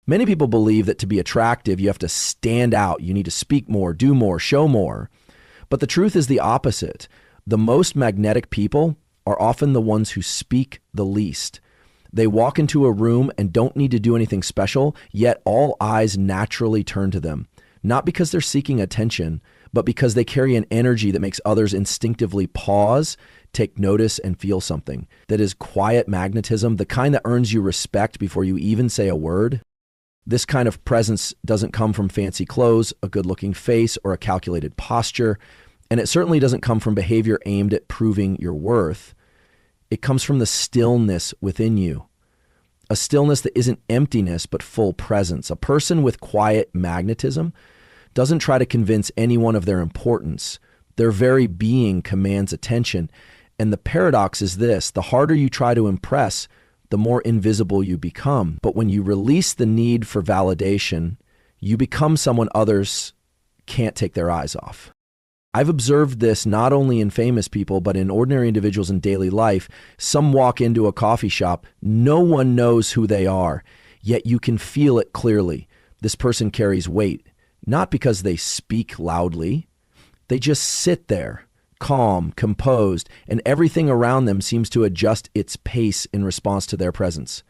Many people believe that to be attractive, you have to stand out. You need to speak more, do more, show more. But the truth is the opposite. The most magnetic people are often the ones who speak the least. They walk into a room and don't need to do anything special, yet all eyes naturally turn to them. Not because they're seeking attention, but because they carry an energy that makes others instinctively pause, take notice, and feel something. That is quiet magnetism, the kind that earns you respect before you even say a word. This kind of presence doesn't come from fancy clothes, a good-looking face, or a calculated posture, and it certainly doesn't come from behavior aimed at proving your worth. It comes from the stillness within you, a stillness that isn't emptiness but full presence. A person with quiet magnetism doesn't try to convince anyone of their importance. Their very being commands attention, and the paradox is this: the harder you try to impress, the more invisible you become. But when you release the need for validation, you become someone others can't take their eyes off. I've observed this not only in famous people, but in ordinary individuals in daily life. Some walk into a coffee shop, no one knows who they are, yet you can feel it clearly. This person carries weight, not because they speak loudly. They just sit there, calm, composed, and everything around them seems to adjust its pace in response to their presence.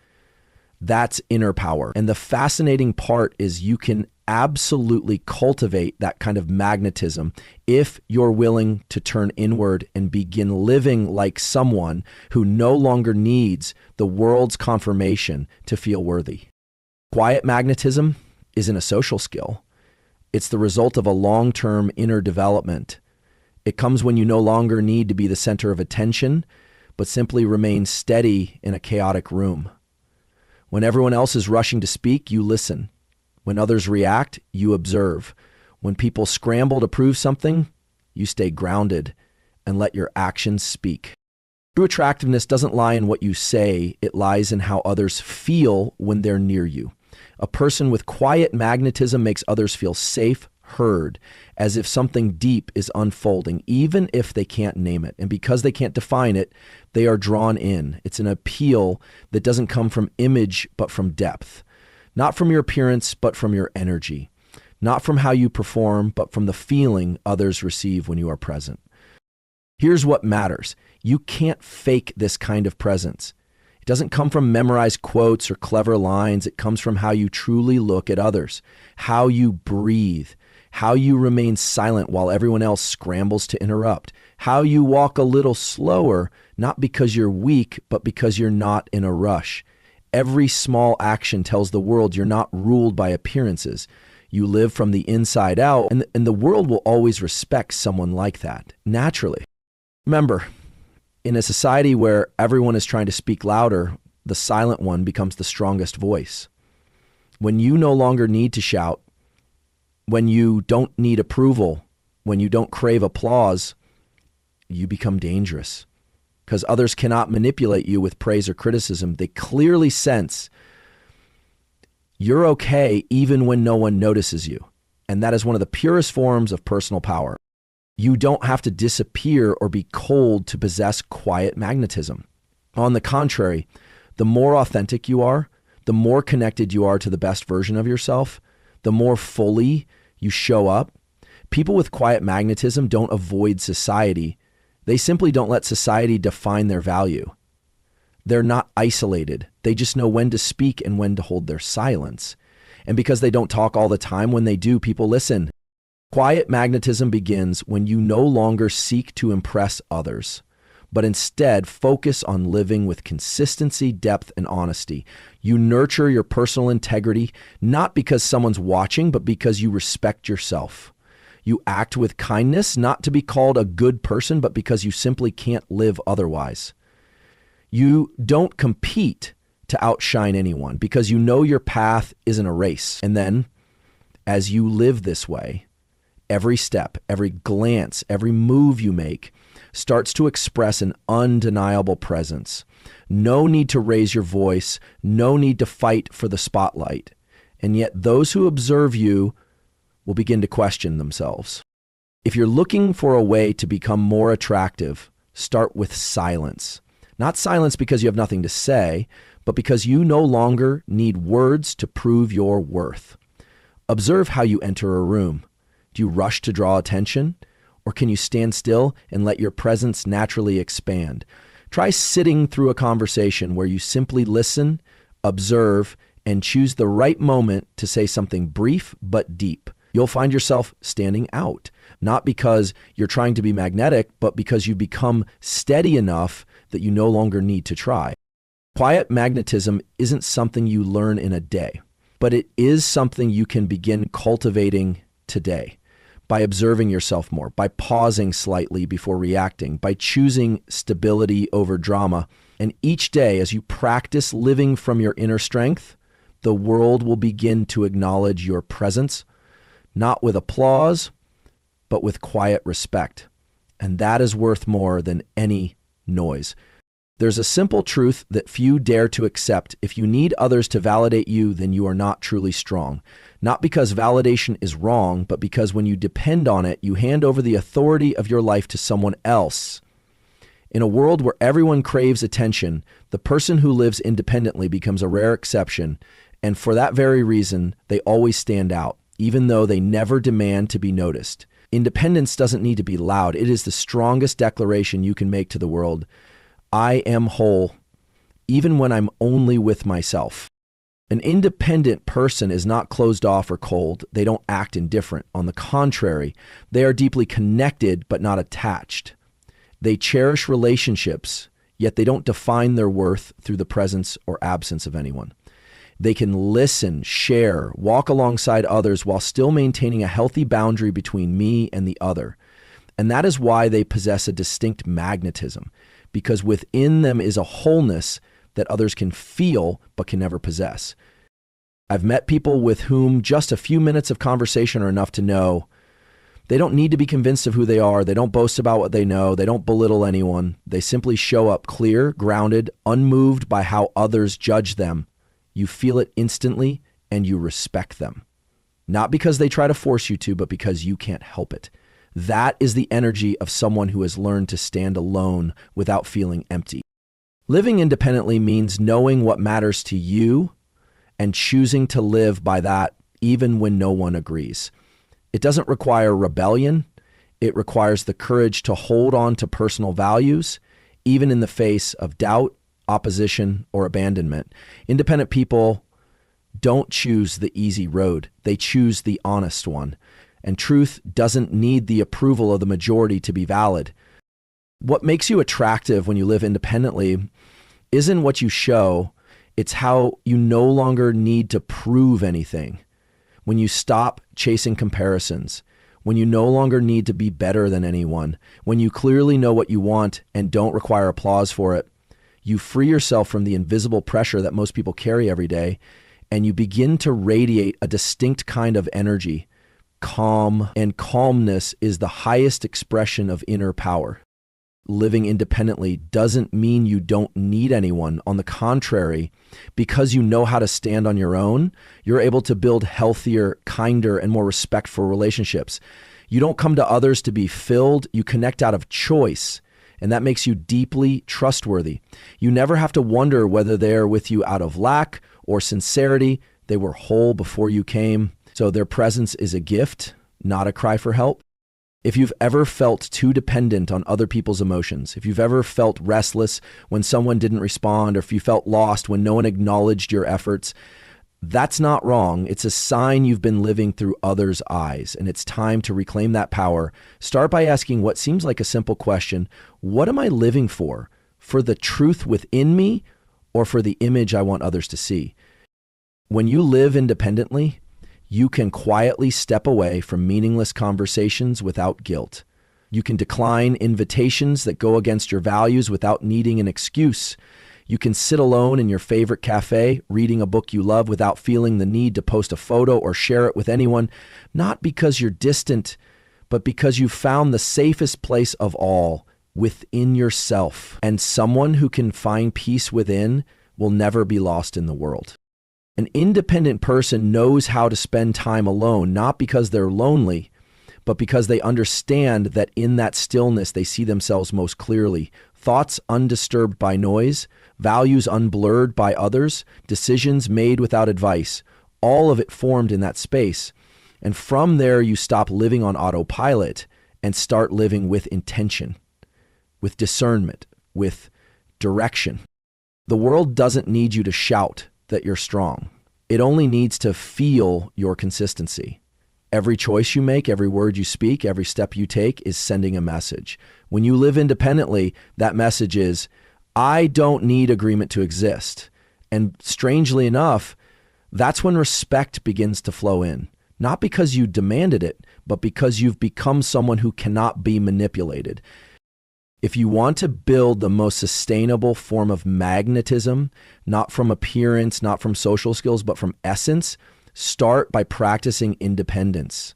That's inner power. And the fascinating part is you can absolutely cultivate that kind of magnetism if you're willing to turn inward and begin living like someone who no longer needs the world's confirmation to feel worthy. Quiet magnetism isn't a social skill. It's the result of a long-term inner development. It comes when you no longer need to be the center of attention, but simply remain steady in a chaotic room. When everyone else is rushing to speak, you listen. When others react, you observe. When people scramble to prove something, you stay grounded and let your actions speak. True attractiveness doesn't lie in what you say, it lies in how others feel when they're near you. A person with quiet magnetism makes others feel safe, heard, as if something deep is unfolding, even if they can't name it. And because they can't define it, they are drawn in. It's an appeal that doesn't come from image, but from depth. Not from your appearance, but from your energy. Not from how you perform, but from the feeling others receive when you are present. Here's what matters. You can't fake this kind of presence. It doesn't come from memorized quotes or clever lines. It comes from how you truly look at others, how you breathe, how you remain silent while everyone else scrambles to interrupt, how you walk a little slower, not because you're weak, but because you're not in a rush. Every small action tells the world you're not ruled by appearances. You live from the inside out, and the world will always respect someone like that, naturally. Remember, in a society where everyone is trying to speak louder, the silent one becomes the strongest voice. When you no longer need to shout, when you don't need approval, when you don't crave applause, you become dangerous. Because others cannot manipulate you with praise or criticism. They clearly sense you're okay even when no one notices you. And that is one of the purest forms of personal power. You don't have to disappear or be cold to possess quiet magnetism. On the contrary, the more authentic you are, the more connected you are to the best version of yourself, the more fully you show up. People with quiet magnetism don't avoid society. They simply don't let society define their value. They're not isolated. They just know when to speak and when to hold their silence. And because they don't talk all the time, when they do, people listen. Quiet magnetism begins when you no longer seek to impress others, but instead focus on living with consistency, depth, and honesty. You nurture your personal integrity, not because someone's watching, but because you respect yourself. You act with kindness, not to be called a good person, but because you simply can't live otherwise. You don't compete to outshine anyone because you know your path isn't a race. And then, as you live this way, every step, every glance, every move you make starts to express an undeniable presence. No need to raise your voice, no need to fight for the spotlight. And yet those who observe you will begin to question themselves. If you're looking for a way to become more attractive, start with silence. Not silence because you have nothing to say, but because you no longer need words to prove your worth. Observe how you enter a room. Do you rush to draw attention? Or can you stand still and let your presence naturally expand? Try sitting through a conversation where you simply listen, observe, and choose the right moment to say something brief but deep. You'll find yourself standing out, not because you're trying to be magnetic, but because you become steady enough that you no longer need to try. Quiet magnetism isn't something you learn in a day, but it is something you can begin cultivating today by observing yourself more, by pausing slightly before reacting, by choosing stability over drama. And each day, as you practice living from your inner strength, the world will begin to acknowledge your presence, not with applause, but with quiet respect. And that is worth more than any noise. There's a simple truth that few dare to accept. If you need others to validate you, then you are not truly strong. Not because validation is wrong, but because when you depend on it, you hand over the authority of your life to someone else. In a world where everyone craves attention, the person who lives independently becomes a rare exception, and for that very reason, they always stand out, even though they never demand to be noticed. Independence doesn't need to be loud. It is the strongest declaration you can make to the world. I am whole, even when I'm only with myself. An independent person is not closed off or cold. They don't act indifferent. On the contrary, they are deeply connected but not attached. They cherish relationships, yet they don't define their worth through the presence or absence of anyone. They can listen, share, walk alongside others while still maintaining a healthy boundary between me and the other. And that is why they possess a distinct magnetism, because within them is a wholeness that others can feel but can never possess. I've met people with whom just a few minutes of conversation are enough to know they don't need to be convinced of who they are. They don't boast about what they know. They don't belittle anyone. They simply show up clear, grounded, unmoved by how others judge them. You feel it instantly and you respect them. Not because they try to force you to, but because you can't help it. That is the energy of someone who has learned to stand alone without feeling empty. Living independently means knowing what matters to you and choosing to live by that even when no one agrees. It doesn't require rebellion. It requires the courage to hold on to personal values, even in the face of doubt, opposition, or abandonment. Independent people don't choose the easy road. They choose the honest one. And truth doesn't need the approval of the majority to be valid. What makes you attractive when you live independently isn't what you show. It's how you no longer need to prove anything. When you stop chasing comparisons, when you no longer need to be better than anyone, when you clearly know what you want and don't require applause for it, you free yourself from the invisible pressure that most people carry every day, and you begin to radiate a distinct kind of energy. Calm, and calmness is the highest expression of inner power. Living independently doesn't mean you don't need anyone. On the contrary, because you know how to stand on your own, you're able to build healthier, kinder, and more respectful relationships. You don't come to others to be filled, you connect out of choice, and that makes you deeply trustworthy. You never have to wonder whether they're with you out of lack or sincerity. They were whole before you came, so their presence is a gift, not a cry for help. If you've ever felt too dependent on other people's emotions, if you've ever felt restless when someone didn't respond, or if you felt lost when no one acknowledged your efforts, that's not wrong. It's a sign you've been living through others' eyes, and it's time to reclaim that power. Start by asking what seems like a simple question. What am I living for? For the truth within me, or for the image I want others to see? When you live independently, you can quietly step away from meaningless conversations without guilt. You can decline invitations that go against your values without needing an excuse. You can sit alone in your favorite cafe, reading a book you love without feeling the need to post a photo or share it with anyone, not because you're distant, but because you found the safest place of all, within yourself. And someone who can find peace within will never be lost in the world. An independent person knows how to spend time alone, not because they're lonely, but because they understand that in that stillness they see themselves most clearly. Thoughts undisturbed by noise, values unblurred by others, decisions made without advice, all of it formed in that space. And from there, you stop living on autopilot and start living with intention, with discernment, with direction. The world doesn't need you to shout that you're strong. It only needs to feel your consistency. Every choice you make, every word you speak, every step you take is sending a message. When you live independently, that message is, I don't need agreement to exist. And strangely enough, that's when respect begins to flow in. Not because you demanded it, but because you've become someone who cannot be manipulated. If you want to build the most sustainable form of magnetism, not from appearance, not from social skills, but from essence, start by practicing independence.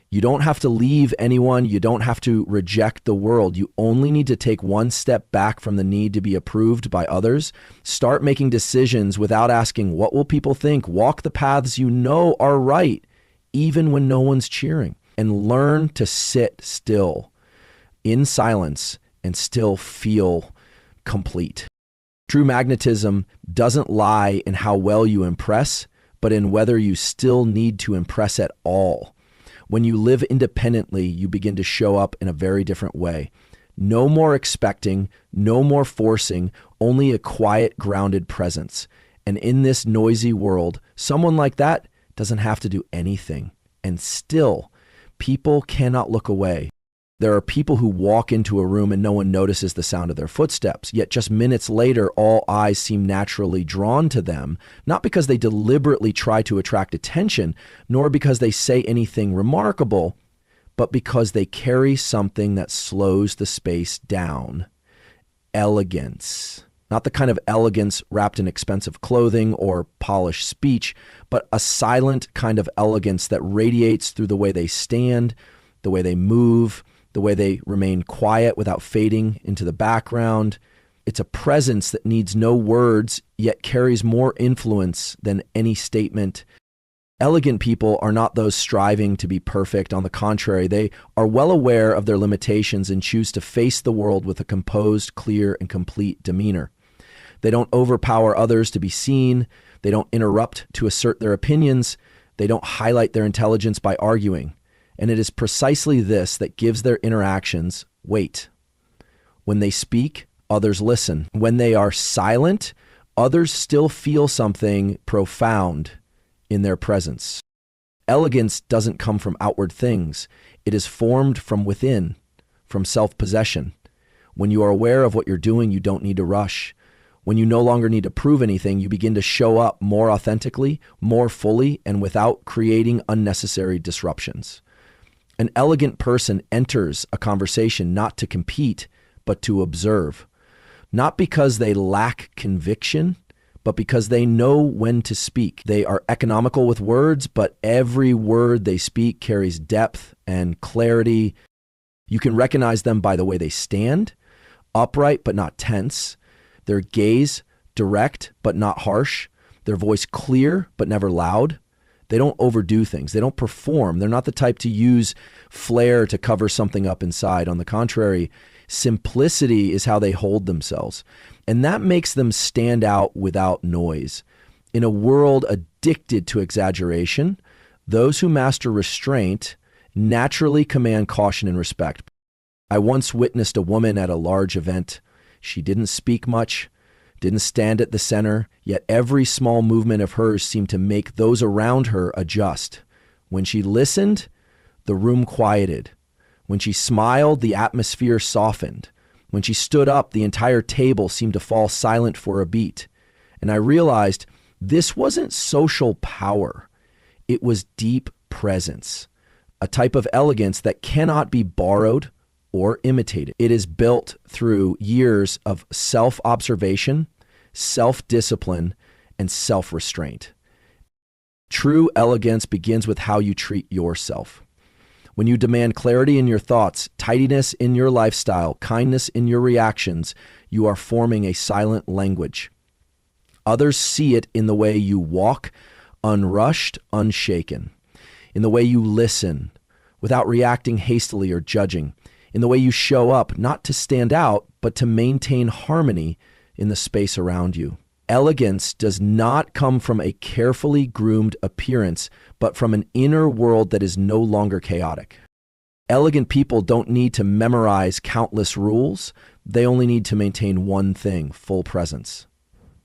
You don't have to leave anyone. You don't have to reject the world. You only need to take one step back from the need to be approved by others. Start making decisions without asking, what will people think? Walk the paths you know are right, even when no one's cheering. And learn to sit still in silence and still feel complete. True magnetism doesn't lie in how well you impress, but in whether you still need to impress at all. When you live independently, you begin to show up in a very different way. No more expecting, no more forcing, only a quiet, grounded presence. And in this noisy world, someone like that doesn't have to do anything. And still, people cannot look away. There are people who walk into a room and no one notices the sound of their footsteps, yet just minutes later, all eyes seem naturally drawn to them, not because they deliberately try to attract attention, nor because they say anything remarkable, but because they carry something that slows the space down. Elegance. Not the kind of elegance wrapped in expensive clothing or polished speech, but a silent kind of elegance that radiates through the way they stand, the way they move, the way they remain quiet without fading into the background. It's a presence that needs no words, yet carries more influence than any statement. Elegant people are not those striving to be perfect. On the contrary, they are well aware of their limitations and choose to face the world with a composed, clear, and complete demeanor. They don't overpower others to be seen. They don't interrupt to assert their opinions. They don't highlight their intelligence by arguing. And it is precisely this that gives their interactions weight. When they speak, others listen. When they are silent, others still feel something profound in their presence. Elegance doesn't come from outward things. It is formed from within, from self-possession. When you are aware of what you're doing, you don't need to rush. When you no longer need to prove anything, you begin to show up more authentically, more fully, and without creating unnecessary disruptions. An elegant person enters a conversation not to compete, but to observe. Not because they lack conviction, but because they know when to speak. They are economical with words, but every word they speak carries depth and clarity. You can recognize them by the way they stand, upright but not tense, their gaze direct but not harsh, their voice clear but never loud. They don't overdo things. They don't perform. They're not the type to use flair to cover something up inside. On the contrary, simplicity is how they hold themselves. And that makes them stand out without noise. In a world addicted to exaggeration, those who master restraint naturally command caution and respect. I once witnessed a woman at a large event. She didn't speak much, didn't stand at the center, yet every small movement of hers seemed to make those around her adjust. When she listened, the room quieted. When she smiled, the atmosphere softened. When she stood up, the entire table seemed to fall silent for a beat. And I realized this wasn't social power. It was deep presence, a type of elegance that cannot be borrowed or imitated. It is built through years of self-observation, self-discipline, and self-restraint. True elegance begins with how you treat yourself. When you demand clarity in your thoughts, tidiness in your lifestyle, kindness in your reactions, you are forming a silent language. Others see it in the way you walk, unrushed, unshaken, in the way you listen, without reacting hastily or judging, in the way you show up, not to stand out, but to maintain harmony in the space around you. Elegance does not come from a carefully groomed appearance, but from an inner world that is no longer chaotic. Elegant people don't need to memorize countless rules. They only need to maintain one thing: full presence.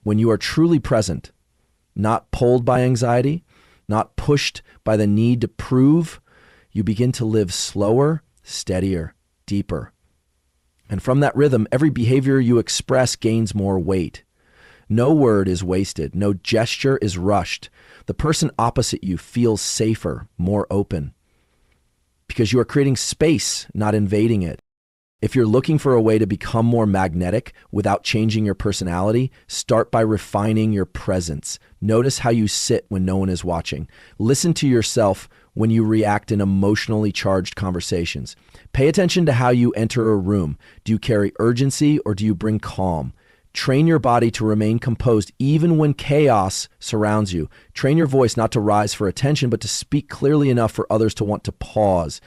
When you are truly present, not pulled by anxiety, not pushed by the need to prove, you begin to live slower, steadier, deeper. And from that rhythm, every behavior you express gains more weight. No word is wasted. No gesture is rushed. The person opposite you feels safer, more open, because you are creating space, not invading it. If you're looking for a way to become more magnetic without changing your personality, start by refining your presence. Notice how you sit when no one is watching. Listen to yourself when you react in emotionally charged conversations. Pay attention to how you enter a room. Do you carry urgency or do you bring calm? Train your body to remain composed even when chaos surrounds you. Train your voice not to rise for attention, but to speak clearly enough for others to want to pause.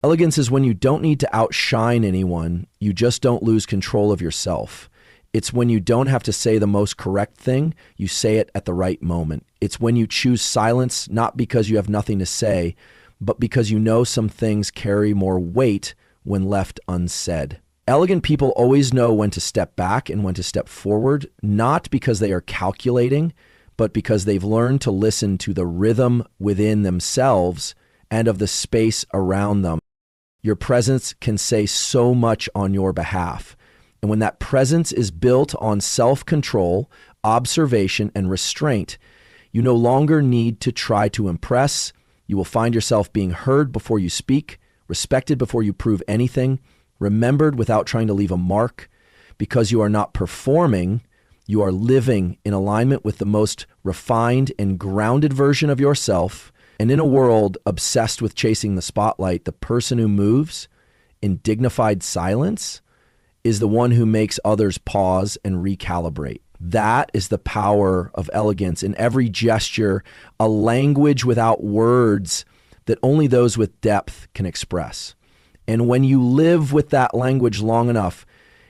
Elegance is when you don't need to outshine anyone, you just don't lose control of yourself. It's when you don't have to say the most correct thing, you say it at the right moment. It's when you choose silence, not because you have nothing to say, but because you know some things carry more weight when left unsaid. Elegant people always know when to step back and when to step forward, not because they are calculating, but because they've learned to listen to the rhythm within themselves and of the space around them. Your presence can say so much on your behalf. And when that presence is built on self-control, observation, and restraint, you no longer need to try to impress. You will find yourself being heard before you speak, respected before you prove anything, remembered without trying to leave a mark. Because you are not performing, you are living in alignment with the most refined and grounded version of yourself. And in a world obsessed with chasing the spotlight, the person who moves in dignified silence is the one who makes others pause and recalibrate. That is the power of elegance in every gesture, a language without words that only those with depth can express. And when you live with that language long enough,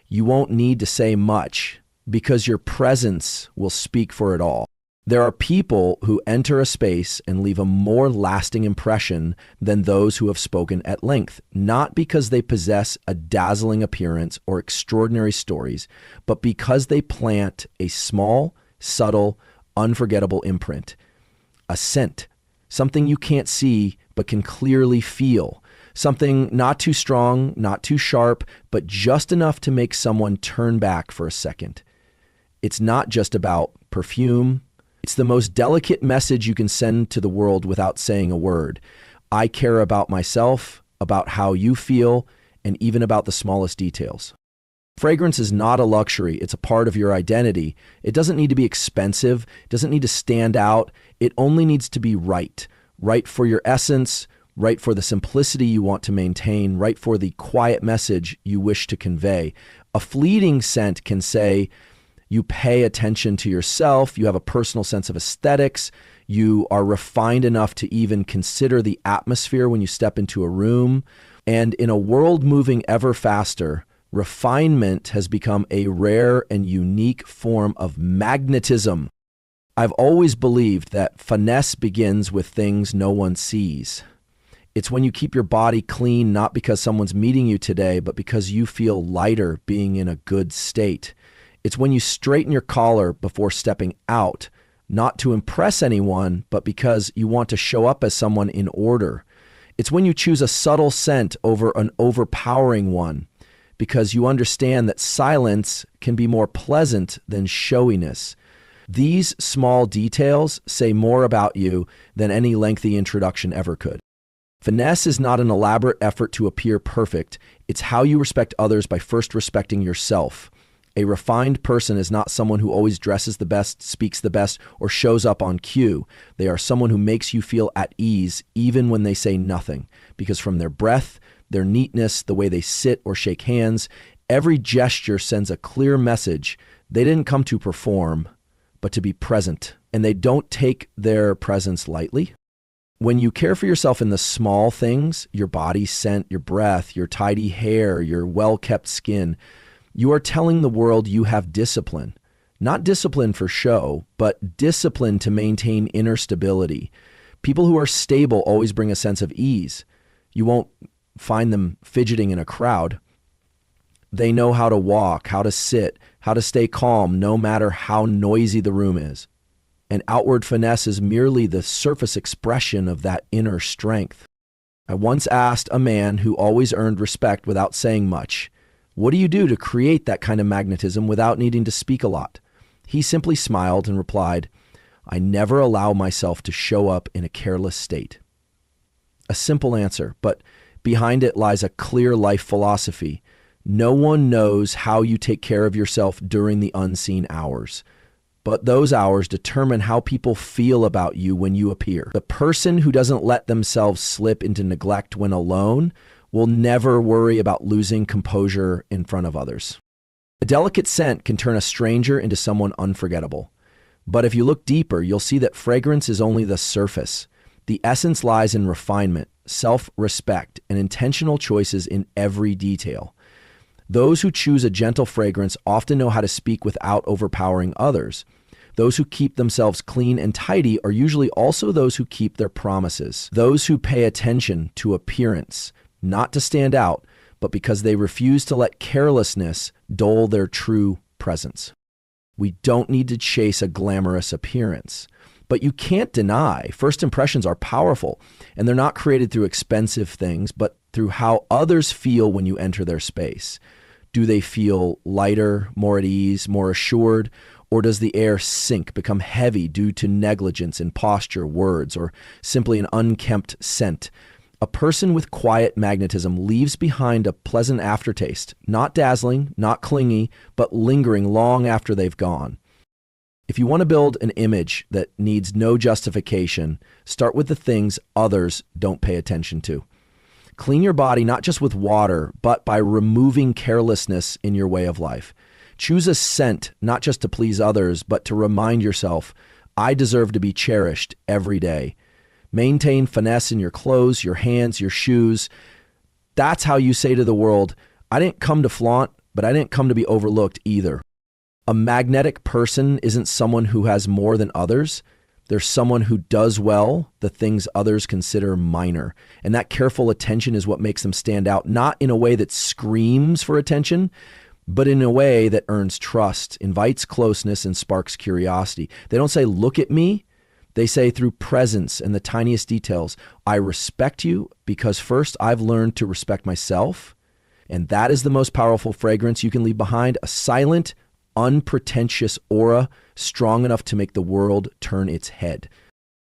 you won't need to say much because your presence will speak for it all. There are people who enter a space and leave a more lasting impression than those who have spoken at length, not because they possess a dazzling appearance or extraordinary stories, but because they plant a small, subtle, unforgettable imprint, a scent, something you can't see but can clearly feel. Something not too strong, not too sharp, but just enough to make someone turn back for a second. It's not just about perfume. It's the most delicate message you can send to the world without saying a word. I care about myself, about how you feel, and even about the smallest details. Fragrance is not a luxury. It's a part of your identity. It doesn't need to be expensive. It doesn't need to stand out. It only needs to be right. Right for your essence, right for the simplicity you want to maintain, right for the quiet message you wish to convey. A fleeting scent can say, you pay attention to yourself, you have a personal sense of aesthetics, you are refined enough to even consider the atmosphere when you step into a room. And in a world moving ever faster, refinement has become a rare and unique form of magnetism. I've always believed that finesse begins with things no one sees. It's when you keep your body clean, not because someone's meeting you today, but because you feel lighter being in a good state. It's when you straighten your collar before stepping out, not to impress anyone, but because you want to show up as someone in order. It's when you choose a subtle scent over an overpowering one, because you understand that silence can be more pleasant than showiness. These small details say more about you than any lengthy introduction ever could. Finesse is not an elaborate effort to appear perfect. It's how you respect others by first respecting yourself. A refined person is not someone who always dresses the best, speaks the best, or shows up on cue. They are someone who makes you feel at ease even when they say nothing, because from their breath, their neatness, the way they sit or shake hands, every gesture sends a clear message. They didn't come to perform, but to be present, and they don't take their presence lightly. When you care for yourself in the small things, your body scent, your breath, your tidy hair, your well-kept skin, You are telling the world you have discipline. Not discipline for show, but discipline to maintain inner stability. People who are stable always bring a sense of ease. You won't find them fidgeting in a crowd. They know how to walk, how to sit, how to stay calm, no matter how noisy the room is. And outward finesse is merely the surface expression of that inner strength. I once asked a man who always earned respect without saying much, "What do you do to create that kind of magnetism without needing to speak a lot?" He simply smiled and replied, "I never allow myself to show up in a careless state." A simple answer, but behind it lies a clear life philosophy. No one knows how you take care of yourself during the unseen hours, but those hours determine how people feel about you when you appear. The person who doesn't let themselves slip into neglect when alone will never worry about losing composure in front of others. A delicate scent can turn a stranger into someone unforgettable. But if you look deeper, you'll see that fragrance is only the surface. The essence lies in refinement, self-respect, and intentional choices in every detail. Those who choose a gentle fragrance often know how to speak without overpowering others. Those who keep themselves clean and tidy are usually also those who keep their promises. Those who pay attention to appearance, not to stand out, but because they refuse to let carelessness dull their true presence. We don't need to chase a glamorous appearance. But you can't deny first impressions are powerful, and they're not created through expensive things, but through how others feel when you enter their space. Do they feel lighter, more at ease, more assured, or does the air sink, become heavy due to negligence in posture, words, or simply an unkempt scent? A person with quiet magnetism leaves behind a pleasant aftertaste, not dazzling, not clingy, but lingering long after they've gone. If you want to build an image that needs no justification, start with the things others don't pay attention to. Clean your body not just with water, but by removing carelessness in your way of life. Choose a scent not just to please others, but to remind yourself, I deserve to be cherished every day. Maintain finesse in your clothes, your hands, your shoes. That's how you say to the world, I didn't come to flaunt, but I didn't come to be overlooked either. A magnetic person isn't someone who has more than others. They're someone who does well the things others consider minor. And that careful attention is what makes them stand out, not in a way that screams for attention, but in a way that earns trust, invites closeness, and sparks curiosity. They don't say, look at me. They say through presence and the tiniest details, I respect you because first I've learned to respect myself. And that is the most powerful fragrance you can leave behind, a silent, unpretentious aura strong enough to make the world turn its head.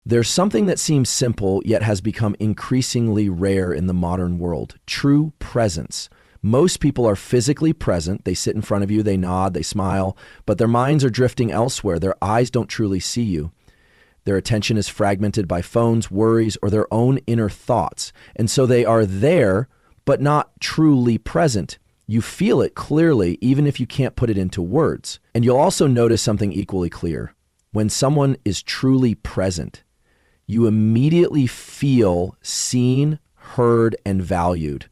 There's something that seems simple yet has become increasingly rare in the modern world: true presence. Most people are physically present. They sit in front of you, they nod, they smile, but their minds are drifting elsewhere. Their eyes don't truly see you. Their attention is fragmented by phones, worries, or their own inner thoughts. And so they are there, but not truly present. You feel it clearly, even if you can't put it into words. And you'll also notice something equally clear. When someone is truly present, you immediately feel seen, heard, and valued.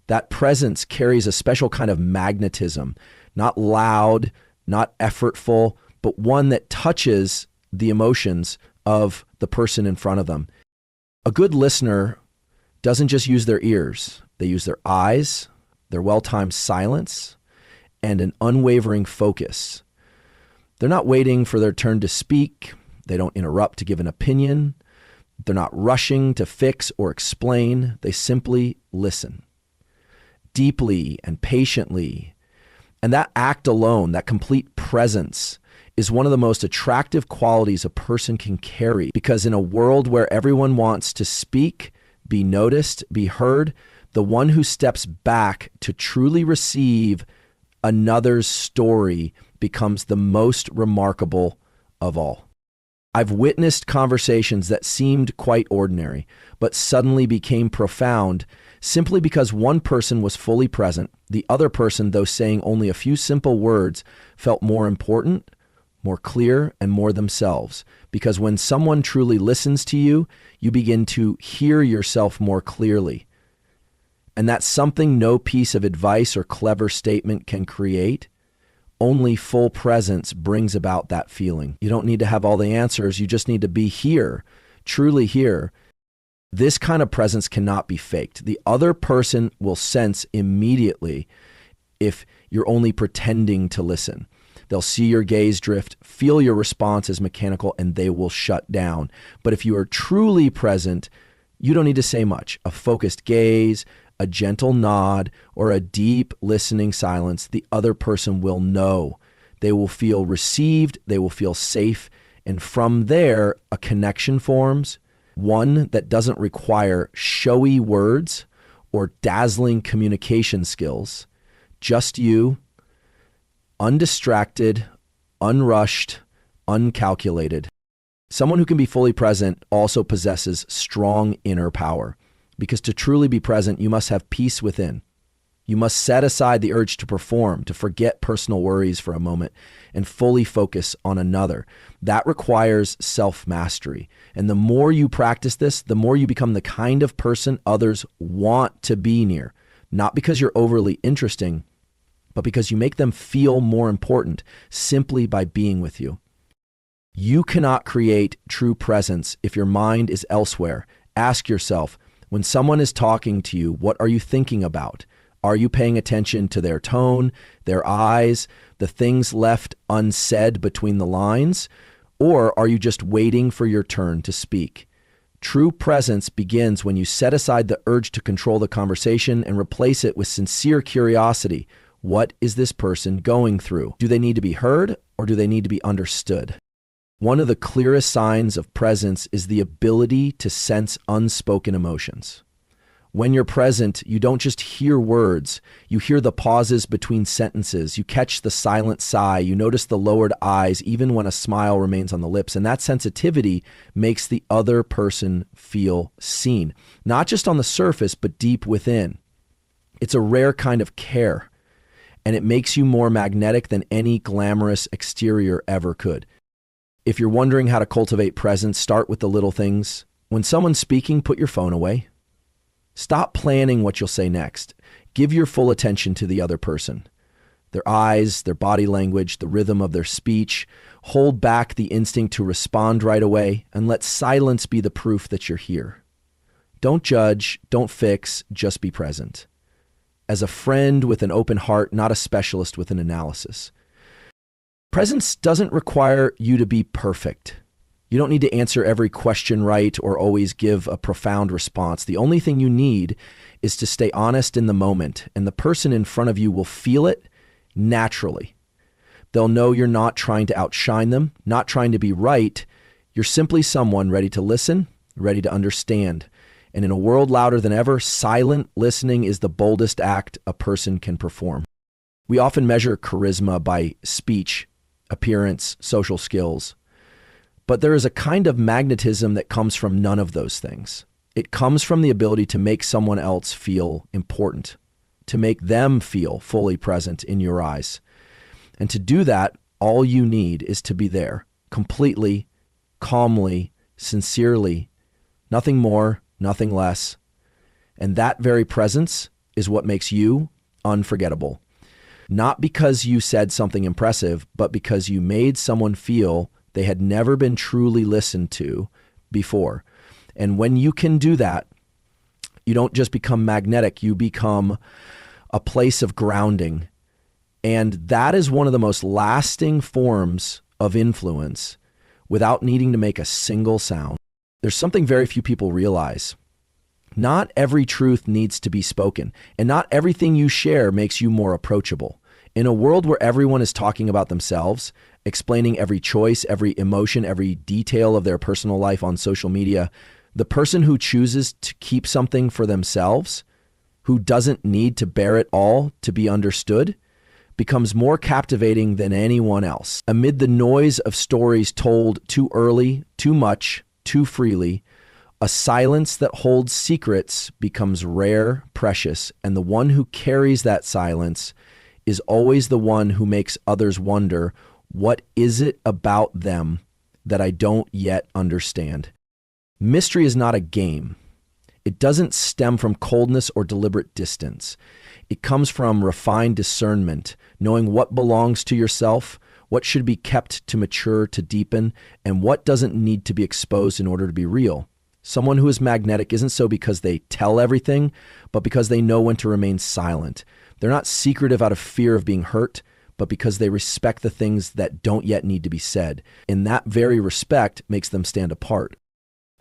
That presence carries a special kind of magnetism, not loud, not effortful, but one that touches the emotions of the person in front of them. A good listener doesn't just use their ears. They use their eyes, their well-timed silence, and an unwavering focus. They're not waiting for their turn to speak. They don't interrupt to give an opinion. They're not rushing to fix or explain. They simply listen deeply and patiently. And that act alone, that complete presence, is one of the most attractive qualities a person can carry, because in a world where everyone wants to speak, be noticed, be heard, the one who steps back to truly receive another's story becomes the most remarkable of all. I've witnessed conversations that seemed quite ordinary, but suddenly became profound simply because one person was fully present. The other person, though saying only a few simple words, felt more important, more clear, and more themselves. Because when someone truly listens to you, you begin to hear yourself more clearly. And that's something no piece of advice or clever statement can create. Only full presence brings about that feeling. You don't need to have all the answers. You just need to be here, truly here. This kind of presence cannot be faked. The other person will sense immediately if you're only pretending to listen. They'll see your gaze drift, feel your response is mechanical, and they will shut down. But if you are truly present, you don't need to say much. A focused gaze, a gentle nod, or a deep listening silence, the other person will know. They will feel received, they will feel safe, and from there, a connection forms, one that doesn't require showy words or dazzling communication skills. Just you, undistracted, unrushed, uncalculated. Someone who can be fully present also possesses strong inner power. Because to truly be present, you must have peace within. You must set aside the urge to perform, to forget personal worries for a moment, and fully focus on another. That requires self-mastery. And the more you practice this, the more you become the kind of person others want to be near. Not because you're overly interesting, but because you make them feel more important simply by being with you. You cannot create true presence if your mind is elsewhere. Ask yourself, when someone is talking to you, what are you thinking about? Are you paying attention to their tone, their eyes, the things left unsaid between the lines? Or are you just waiting for your turn to speak? True presence begins when you set aside the urge to control the conversation and replace it with sincere curiosity. What is this person going through? Do they need to be heard or do they need to be understood? One of the clearest signs of presence is the ability to sense unspoken emotions. When you're present, you don't just hear words, you hear the pauses between sentences, you catch the silent sigh, you notice the lowered eyes even when a smile remains on the lips, and that sensitivity makes the other person feel seen, not just on the surface, but deep within. It's a rare kind of care, and it makes you more magnetic than any glamorous exterior ever could. If you're wondering how to cultivate presence, start with the little things. When someone's speaking, put your phone away. Stop planning what you'll say next. Give your full attention to the other person. Their eyes, their body language, the rhythm of their speech. Hold back the instinct to respond right away and let silence be the proof that you're here. Don't judge, don't fix, just be present. As a friend with an open heart, not a specialist with an analysis. Presence doesn't require you to be perfect. You don't need to answer every question right or always give a profound response. The only thing you need is to stay honest in the moment, and the person in front of you will feel it naturally. They'll know you're not trying to outshine them, not trying to be right. You're simply someone ready to listen, ready to understand. And in a world louder than ever, silent listening is the boldest act a person can perform. We often measure charisma by speech, appearance, social skills. But there is a kind of magnetism that comes from none of those things. It comes from the ability to make someone else feel important, to make them feel fully present in your eyes. And to do that, all you need is to be there, completely, calmly, sincerely, nothing more, nothing less. And that very presence is what makes you unforgettable. Not because you said something impressive, but because you made someone feel they had never been truly listened to before. And when you can do that, you don't just become magnetic, you become a place of grounding. And that is one of the most lasting forms of influence without needing to make a single sound. There's something very few people realize. Not every truth needs to be spoken, and not everything you share makes you more approachable. In a world where everyone is talking about themselves, explaining every choice, every emotion, every detail of their personal life on social media, the person who chooses to keep something for themselves, who doesn't need to bear it all to be understood, becomes more captivating than anyone else. Amid the noise of stories told too early, too much, too freely, a silence that holds secrets becomes rare, precious, and the one who carries that silence is always the one who makes others wonder, what is it about them that I don't yet understand? Mystery is not a game. It doesn't stem from coldness or deliberate distance. It comes from refined discernment, knowing what belongs to yourself, what should be kept to mature, to deepen, and what doesn't need to be exposed in order to be real. Someone who is magnetic isn't so because they tell everything, but because they know when to remain silent. They're not secretive out of fear of being hurt, but because they respect the things that don't yet need to be said. And that very respect makes them stand apart.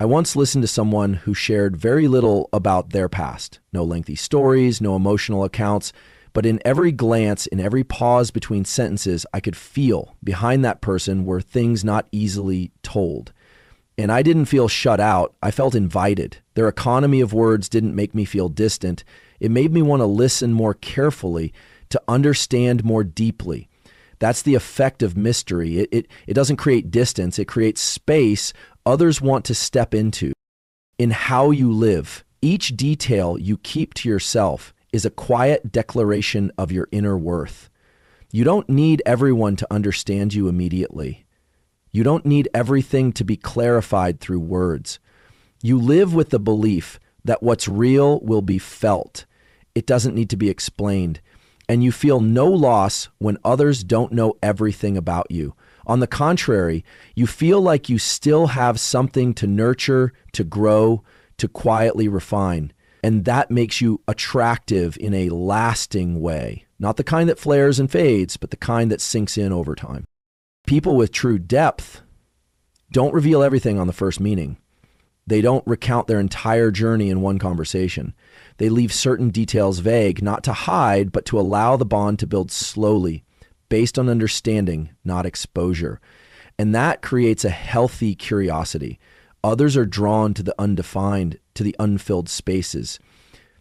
I once listened to someone who shared very little about their past. No lengthy stories, no emotional accounts, but in every glance, in every pause between sentences, I could feel behind that person were things not easily told. And I didn't feel shut out. I felt invited. Their economy of words didn't make me feel distant. It made me want to listen more carefully, to understand more deeply. That's the effect of mystery. It doesn't create distance. It creates space others want to step into. In how you live, each detail you keep to yourself is a quiet declaration of your inner worth. You don't need everyone to understand you immediately. You don't need everything to be clarified through words. You live with the belief that what's real will be felt. It doesn't need to be explained. And you feel no loss when others don't know everything about you. On the contrary, you feel like you still have something to nurture, to grow, to quietly refine. And that makes you attractive in a lasting way. Not the kind that flares and fades, but the kind that sinks in over time. People with true depth don't reveal everything on the first meeting. They don't recount their entire journey in one conversation. They leave certain details vague, not to hide, but to allow the bond to build slowly, based on understanding, not exposure. And that creates a healthy curiosity. Others are drawn to the undefined, to the unfilled spaces.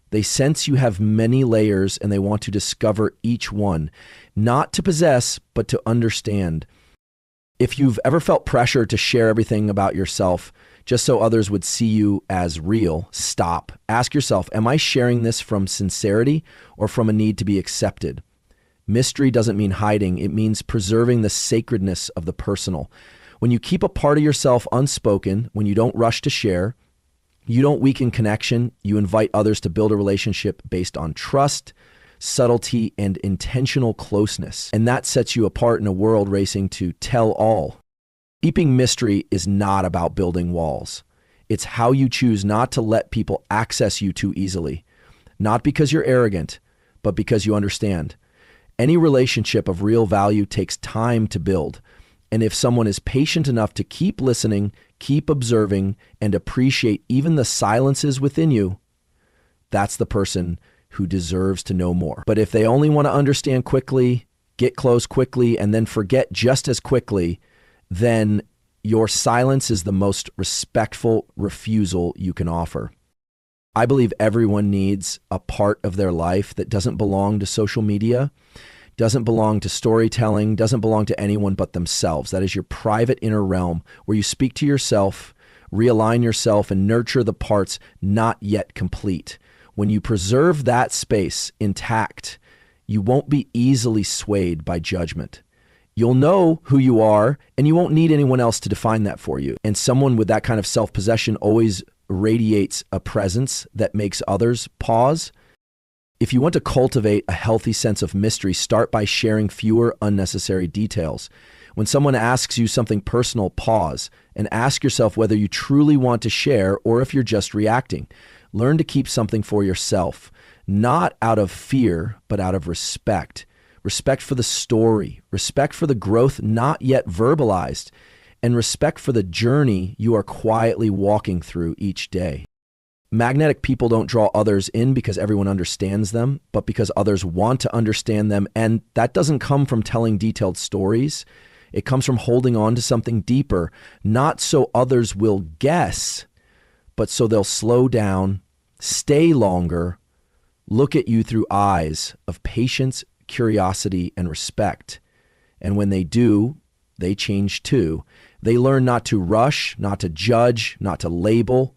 They sense you have many layers and they want to discover each one, not to possess, but to understand. If you've ever felt pressure to share everything about yourself just so others would see you as real, stop. Ask yourself, am I sharing this from sincerity or from a need to be accepted? Mystery doesn't mean hiding. It means preserving the sacredness of the personal. When you keep a part of yourself unspoken, when you don't rush to share, you don't weaken connection. You invite others to build a relationship based on trust, subtlety, and intentional closeness. And that sets you apart in a world racing to tell all. Keeping mystery is not about building walls. It's how you choose not to let people access you too easily. Not because you're arrogant, but because you understand. Any relationship of real value takes time to build. And if someone is patient enough to keep listening, keep observing, and appreciate even the silences within you, that's the person who deserves to know more. But if they only want to understand quickly, get close quickly, and then forget just as quickly, then your silence is the most respectful refusal you can offer. I believe everyone needs a part of their life that doesn't belong to social media, doesn't belong to storytelling, doesn't belong to anyone but themselves. That is your private inner realm where you speak to yourself, realign yourself, and nurture the parts not yet complete. When you preserve that space intact, you won't be easily swayed by judgment. You'll know who you are, and you won't need anyone else to define that for you. And someone with that kind of self-possession always radiates a presence that makes others pause. If you want to cultivate a healthy sense of mystery, start by sharing fewer unnecessary details. When someone asks you something personal, pause and ask yourself whether you truly want to share or if you're just reacting. Learn to keep something for yourself, not out of fear, but out of respect. Respect for the story, respect for the growth not yet verbalized, and respect for the journey you are quietly walking through each day. Magnetic people don't draw others in because everyone understands them, but because others want to understand them. And that doesn't come from telling detailed stories. It comes from holding on to something deeper, not so others will guess, but so they'll slow down, stay longer, look at you through eyes of patience, curiosity, and respect. And when they do, they change too. They learn not to rush, not to judge, not to label.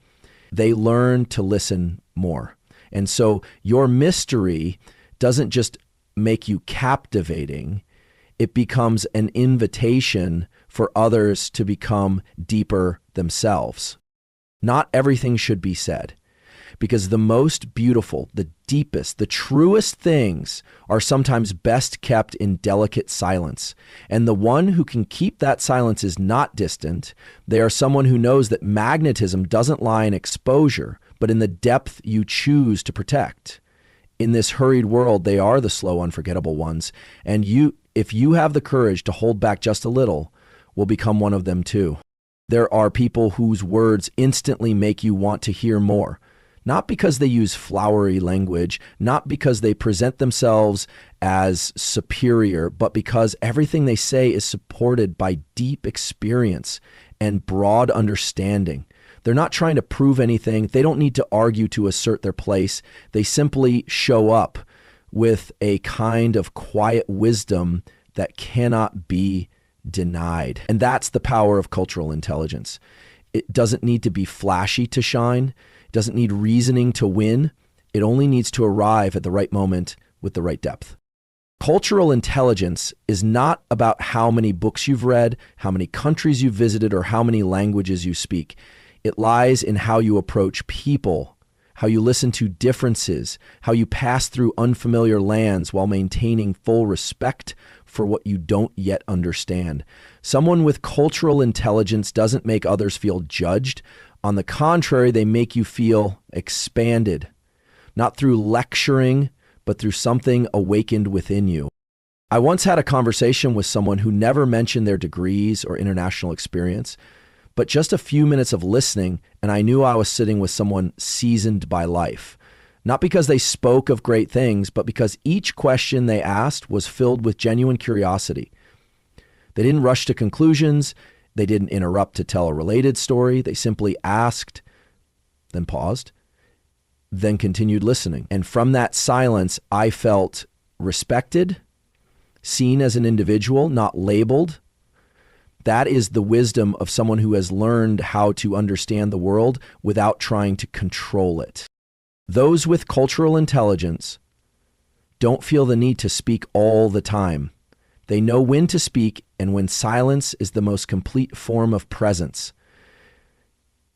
They learn to listen more. And so your mystery doesn't just make you captivating. It becomes an invitation for others to become deeper themselves. Not everything should be said. because the most beautiful, the deepest, the truest things are sometimes best kept in delicate silence. And the one who can keep that silence is not distant. They are someone who knows that magnetism doesn't lie in exposure, but in the depth you choose to protect. In this hurried world, they are the slow, unforgettable ones. And you, if you have the courage to hold back just a little, will become one of them too. There are people whose words instantly make you want to hear more. Not because they use flowery language, not because they present themselves as superior, but because everything they say is supported by deep experience and broad understanding. They're not trying to prove anything. They don't need to argue to assert their place. They simply show up with a kind of quiet wisdom that cannot be denied. And that's the power of cultural intelligence. It doesn't need to be flashy to shine. It doesn't need reasoning to win. It only needs to arrive at the right moment with the right depth. Cultural intelligence is not about how many books you've read, how many countries you've visited, or how many languages you speak. It lies in how you approach people, how you listen to differences, how you pass through unfamiliar lands while maintaining full respect for what you don't yet understand. Someone with cultural intelligence doesn't make others feel judged. On the contrary, they make you feel expanded, not through lecturing, but through something awakened within you. I once had a conversation with someone who never mentioned their degrees or international experience, but just a few minutes of listening, and I knew I was sitting with someone seasoned by life. Not because they spoke of great things, but because each question they asked was filled with genuine curiosity. They didn't rush to conclusions. They didn't interrupt to tell a related story. They simply asked, then paused, then continued listening. And from that silence, I felt respected, seen as an individual, not labeled. That is the wisdom of someone who has learned how to understand the world without trying to control it. Those with cultural intelligence don't feel the need to speak all the time. They know when to speak and when silence is the most complete form of presence.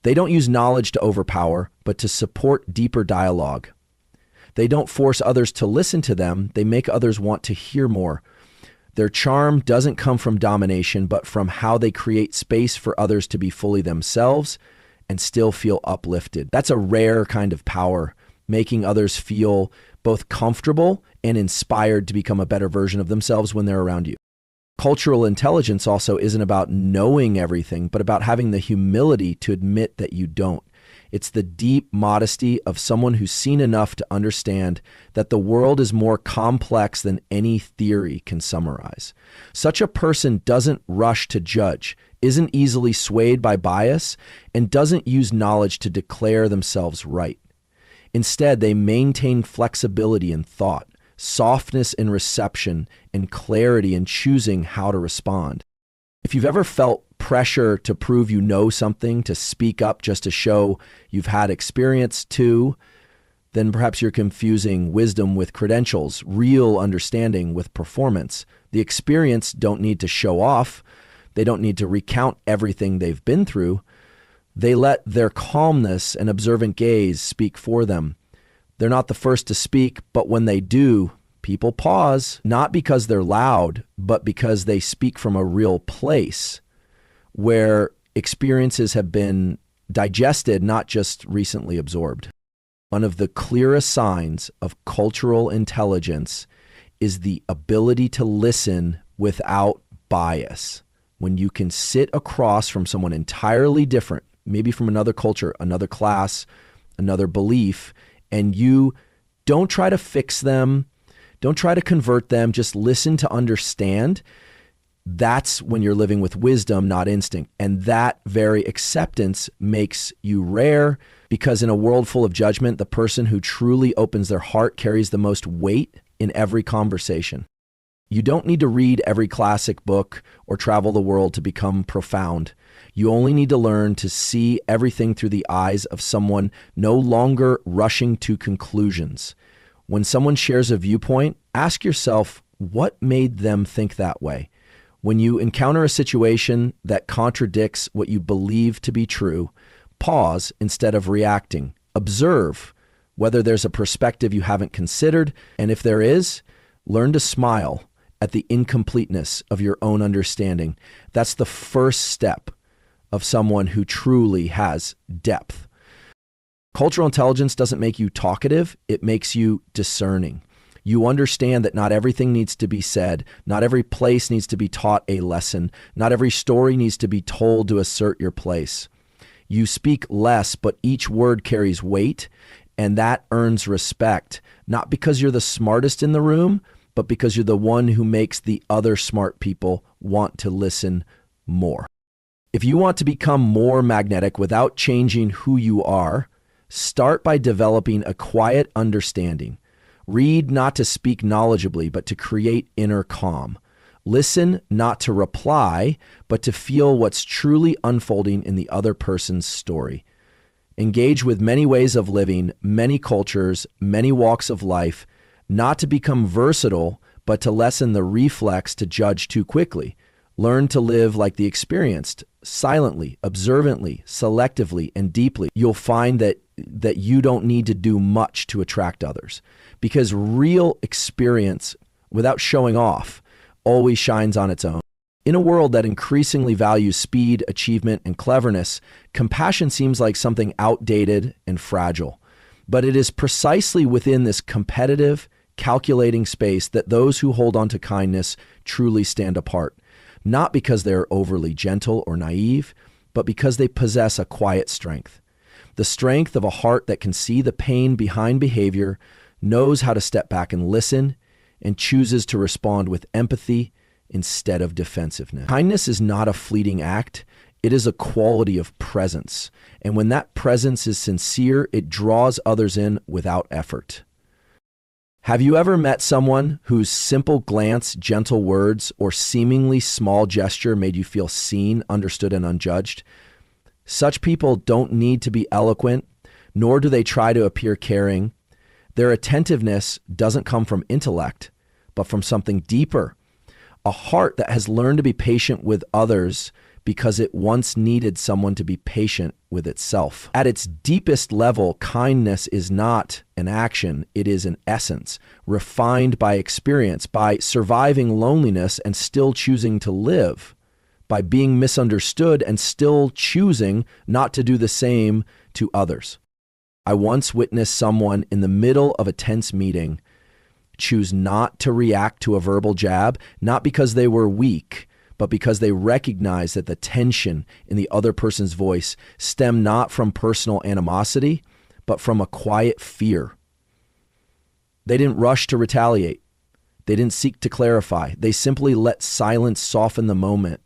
They don't use knowledge to overpower, but to support deeper dialogue. They don't force others to listen to them. They make others want to hear more. Their charm doesn't come from domination, but from how they create space for others to be fully themselves and still feel uplifted. That's a rare kind of power, making others feel both comfortable and inspired to become a better version of themselves when they're around you. Cultural intelligence also isn't about knowing everything, but about having the humility to admit that you don't. It's the deep modesty of someone who's seen enough to understand that the world is more complex than any theory can summarize. Such a person doesn't rush to judge, isn't easily swayed by bias, and doesn't use knowledge to declare themselves right. Instead, they maintain flexibility in thought, softness in reception, and clarity in choosing how to respond. If you've ever felt pressure to prove you know something, to speak up just to show you've had experience too, then perhaps you're confusing wisdom with credentials, real understanding with performance. The experience don't need to show off. They don't need to recount everything they've been through. They let their calmness and observant gaze speak for them. They're not the first to speak, but when they do, people pause, not because they're loud, but because they speak from a real place where experiences have been digested, not just recently absorbed. One of the clearest signs of cultural intelligence is the ability to listen without bias. When you can sit across from someone entirely different, maybe from another culture, another class, another belief, and you don't try to fix them, don't try to convert them, just listen to understand. That's when you're living with wisdom, not instinct. And that very acceptance makes you rare, because in a world full of judgment, the person who truly opens their heart carries the most weight in every conversation. You don't need to read every classic book or travel the world to become profound. You only need to learn to see everything through the eyes of someone no longer rushing to conclusions. When someone shares a viewpoint, ask yourself, what made them think that way? When you encounter a situation that contradicts what you believe to be true, pause instead of reacting. Observe whether there's a perspective you haven't considered, and if there is, learn to smile at the incompleteness of your own understanding. That's the first step of someone who truly has depth. Cultural intelligence doesn't make you talkative, it makes you discerning. You understand that not everything needs to be said, not every place needs to be taught a lesson, not every story needs to be told to assert your place. You speak less, but each word carries weight, and that earns respect, not because you're the smartest in the room, but because you're the one who makes the other smart people want to listen more. If you want to become more magnetic without changing who you are, start by developing a quiet understanding. Read not to speak knowledgeably, but to create inner calm. Listen not to reply, but to feel what's truly unfolding in the other person's story. Engage with many ways of living, many cultures, many walks of life, not to become versatile, but to lessen the reflex to judge too quickly. Learn to live like the experienced, silently, observantly, selectively, and deeply. You'll find that you don't need to do much to attract others, because real experience, without showing off, always shines on its own. In a world that increasingly values speed, achievement, and cleverness, compassion seems like something outdated and fragile. But it is precisely within this competitive, calculating space that those who hold on to kindness truly stand apart. Not because they're overly gentle or naive, but because they possess a quiet strength. The strength of a heart that can see the pain behind behavior, knows how to step back and listen, and chooses to respond with empathy instead of defensiveness. Kindness is not a fleeting act. It is a quality of presence. And when that presence is sincere, it draws others in without effort. Have you ever met someone whose simple glance, gentle words, or seemingly small gesture made you feel seen, understood, and unjudged? Such people don't need to be eloquent, nor do they try to appear caring. Their attentiveness doesn't come from intellect, but from something deeper. A heart that has learned to be patient with others because it once needed someone to be patient with itself. At its deepest level, kindness is not an action, it is an essence, refined by experience, by surviving loneliness and still choosing to live, by being misunderstood and still choosing not to do the same to others. I once witnessed someone in the middle of a tense meeting choose not to react to a verbal jab, not because they were weak, but because they recognized that the tension in the other person's voice stemmed not from personal animosity, but from a quiet fear. They didn't rush to retaliate. They didn't seek to clarify. They simply let silence soften the moment,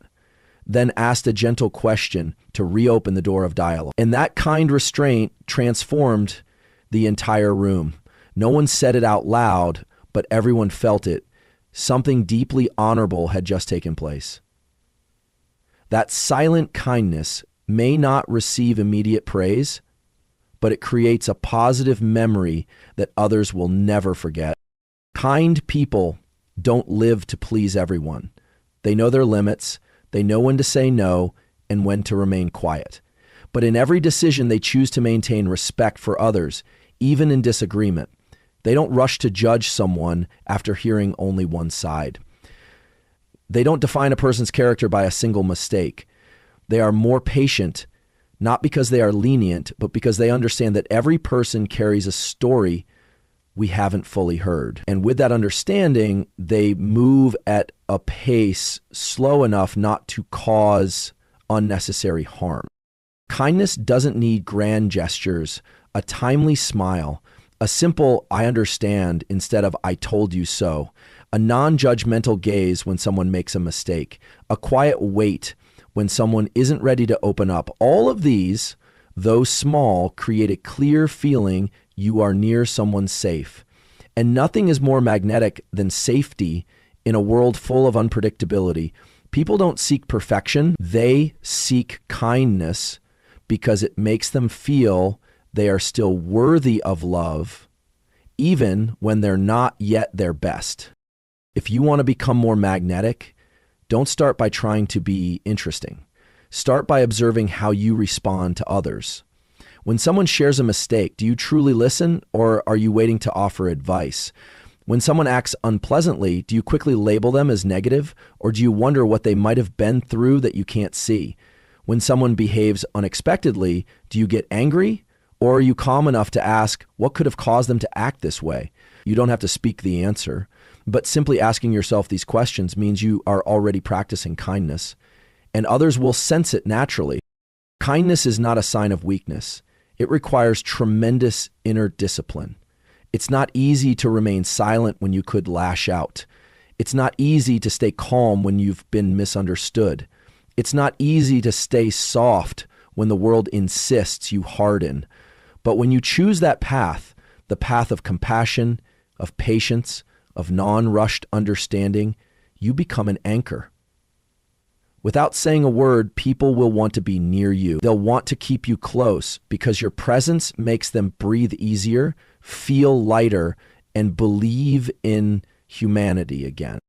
then asked a gentle question to reopen the door of dialogue. And that kind restraint transformed the entire room. No one said it out loud, but everyone felt it. Something deeply honorable had just taken place. That silent kindness may not receive immediate praise, but it creates a positive memory that others will never forget. Kind people don't live to please everyone. They know their limits, they know when to say no and when to remain quiet. But in every decision, they choose to maintain respect for others, even in disagreement. They don't rush to judge someone after hearing only one side. They don't define a person's character by a single mistake. They are more patient, not because they are lenient, but because they understand that every person carries a story we haven't fully heard. And with that understanding, they move at a pace slow enough not to cause unnecessary harm. Kindness doesn't need grand gestures, a timely smile, a simple "I understand" instead of "I told you so," a non-judgmental gaze when someone makes a mistake, a quiet wait when someone isn't ready to open up. All of these, though small, create a clear feeling you are near someone safe. And nothing is more magnetic than safety in a world full of unpredictability. People don't seek perfection. They seek kindness because it makes them feel they are still worthy of love, even when they're not yet their best. If you want to become more magnetic, don't start by trying to be interesting. Start by observing how you respond to others. When someone shares a mistake, do you truly listen, or are you waiting to offer advice? When someone acts unpleasantly, do you quickly label them as negative, or do you wonder what they might have been through that you can't see? When someone behaves unexpectedly, do you get angry, or are you calm enough to ask what could have caused them to act this way? You don't have to speak the answer, but simply asking yourself these questions means you are already practicing kindness, and others will sense it naturally. Kindness is not a sign of weakness. It requires tremendous inner discipline. It's not easy to remain silent when you could lash out. It's not easy to stay calm when you've been misunderstood. It's not easy to stay soft when the world insists you harden. But when you choose that path, the path of compassion, of patience, of non-rushed understanding, you become an anchor. Without saying a word, people will want to be near you. They'll want to keep you close because your presence makes them breathe easier, feel lighter, and believe in humanity again.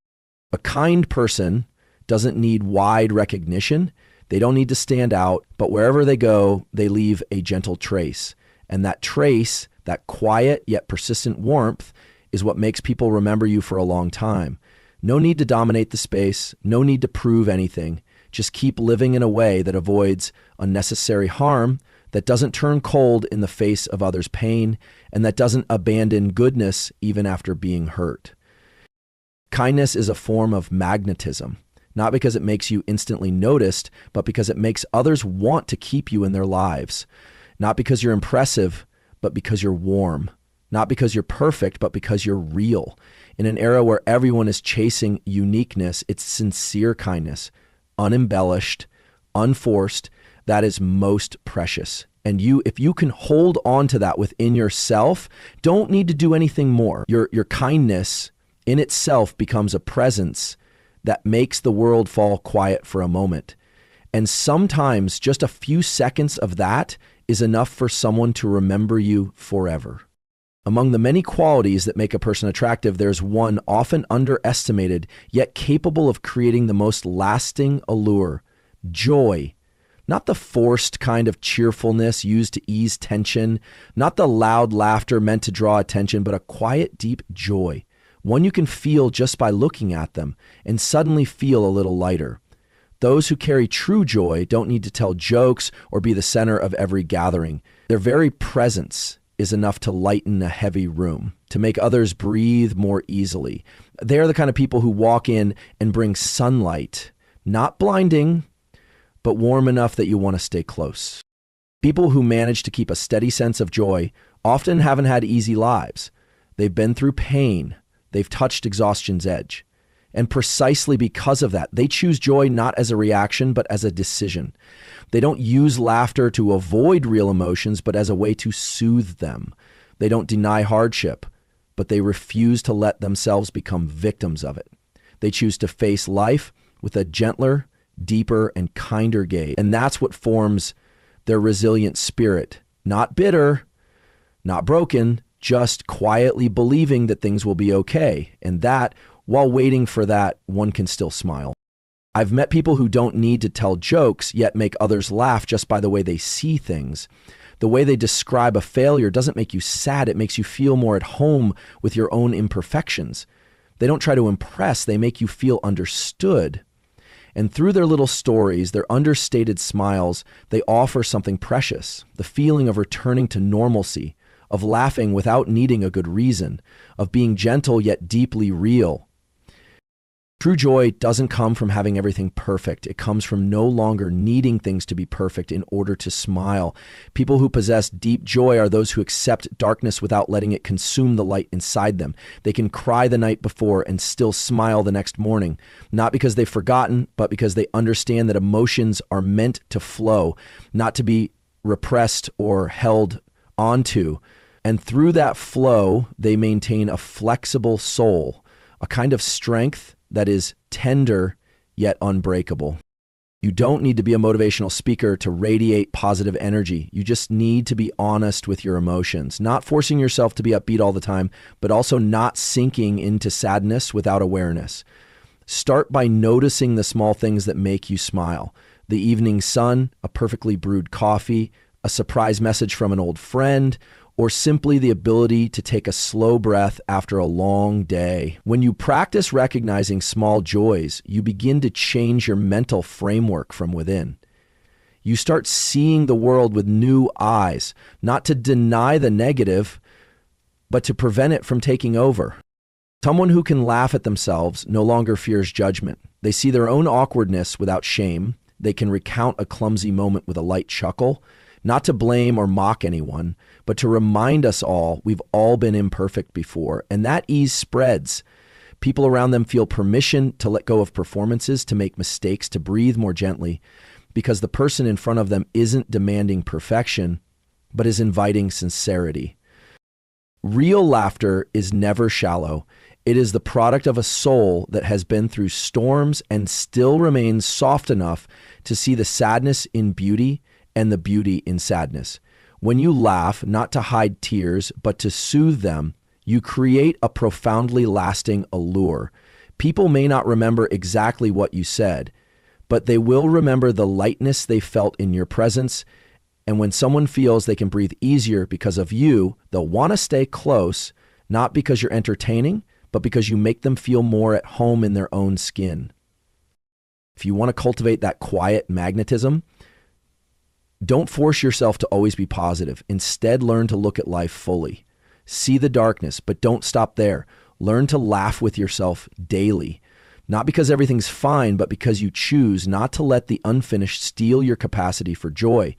A kind person doesn't need wide recognition. They don't need to stand out, but wherever they go, they leave a gentle trace. And that trace, that quiet yet persistent warmth, is what makes people remember you for a long time. No need to dominate the space, no need to prove anything. Just keep living in a way that avoids unnecessary harm, that doesn't turn cold in the face of others' pain, and that doesn't abandon goodness even after being hurt. Kindness is a form of magnetism, not because it makes you instantly noticed, but because it makes others want to keep you in their lives. Not because you're impressive, but because you're warm. Not because you're perfect, but because you're real. In an era where everyone is chasing uniqueness, it's sincere kindness, unembellished, unforced, that is most precious. And if you can hold on to that within yourself, don't need to do anything more. Your kindness in itself becomes a presence that makes the world fall quiet for a moment. And sometimes just a few seconds of that is enough for someone to remember you forever. Among the many qualities that make a person attractive, there's one often underestimated, yet capable of creating the most lasting allure: joy. Not the forced kind of cheerfulness used to ease tension, not the loud laughter meant to draw attention, but a quiet, deep joy. One you can feel just by looking at them and suddenly feel a little lighter. Those who carry true joy don't need to tell jokes or be the center of every gathering. Their very presence is enough to lighten a heavy room, to make others breathe more easily. They are the kind of people who walk in and bring sunlight, not blinding, but warm enough that you want to stay close. People who manage to keep a steady sense of joy often haven't had easy lives. They've been through pain. They've touched exhaustion's edge. And precisely because of that, they choose joy not as a reaction, but as a decision. They don't use laughter to avoid real emotions, but as a way to soothe them. They don't deny hardship, but they refuse to let themselves become victims of it. They choose to face life with a gentler, deeper, and kinder gaze. And that's what forms their resilient spirit. Not bitter, not broken, just quietly believing that things will be okay. And that, while waiting for that, one can still smile. I've met people who don't need to tell jokes, yet make others laugh just by the way they see things. The way they describe a failure doesn't make you sad. It makes you feel more at home with your own imperfections. They don't try to impress. They make you feel understood. And through their little stories, their understated smiles, they offer something precious, the feeling of returning to normalcy, of laughing without needing a good reason, of being gentle yet deeply real. True joy doesn't come from having everything perfect. It comes from no longer needing things to be perfect in order to smile. People who possess deep joy are those who accept darkness without letting it consume the light inside them. They can cry the night before and still smile the next morning, not because they've forgotten, but because they understand that emotions are meant to flow, not to be repressed or held onto. And through that flow, they maintain a flexible soul, a kind of strength that is tender yet unbreakable. You don't need to be a motivational speaker to radiate positive energy. You just need to be honest with your emotions, not forcing yourself to be upbeat all the time, but also not sinking into sadness without awareness. Start by noticing the small things that make you smile. The evening sun, a perfectly brewed coffee, a surprise message from an old friend, or simply the ability to take a slow breath after a long day. When you practice recognizing small joys, you begin to change your mental framework from within. You start seeing the world with new eyes, not to deny the negative, but to prevent it from taking over. Someone who can laugh at themselves no longer fears judgment. They see their own awkwardness without shame. They can recount a clumsy moment with a light chuckle, not to blame or mock anyone, but to remind us all we've all been imperfect before. And that ease spreads. People around them feel permission to let go of performances, to make mistakes, to breathe more gently, because the person in front of them isn't demanding perfection, but is inviting sincerity. Real laughter is never shallow. It is the product of a soul that has been through storms and still remains soft enough to see the sadness in beauty and the beauty in sadness. When you laugh, not to hide tears, but to soothe them, you create a profoundly lasting allure. People may not remember exactly what you said, but they will remember the lightness they felt in your presence. And when someone feels they can breathe easier because of you, they'll want to stay close, not because you're entertaining, but because you make them feel more at home in their own skin. If you want to cultivate that quiet magnetism, don't force yourself to always be positive. Instead, learn to look at life fully. See the darkness, but don't stop there. Learn to laugh with yourself daily. Not because everything's fine, but because you choose not to let the unfinished steal your capacity for joy.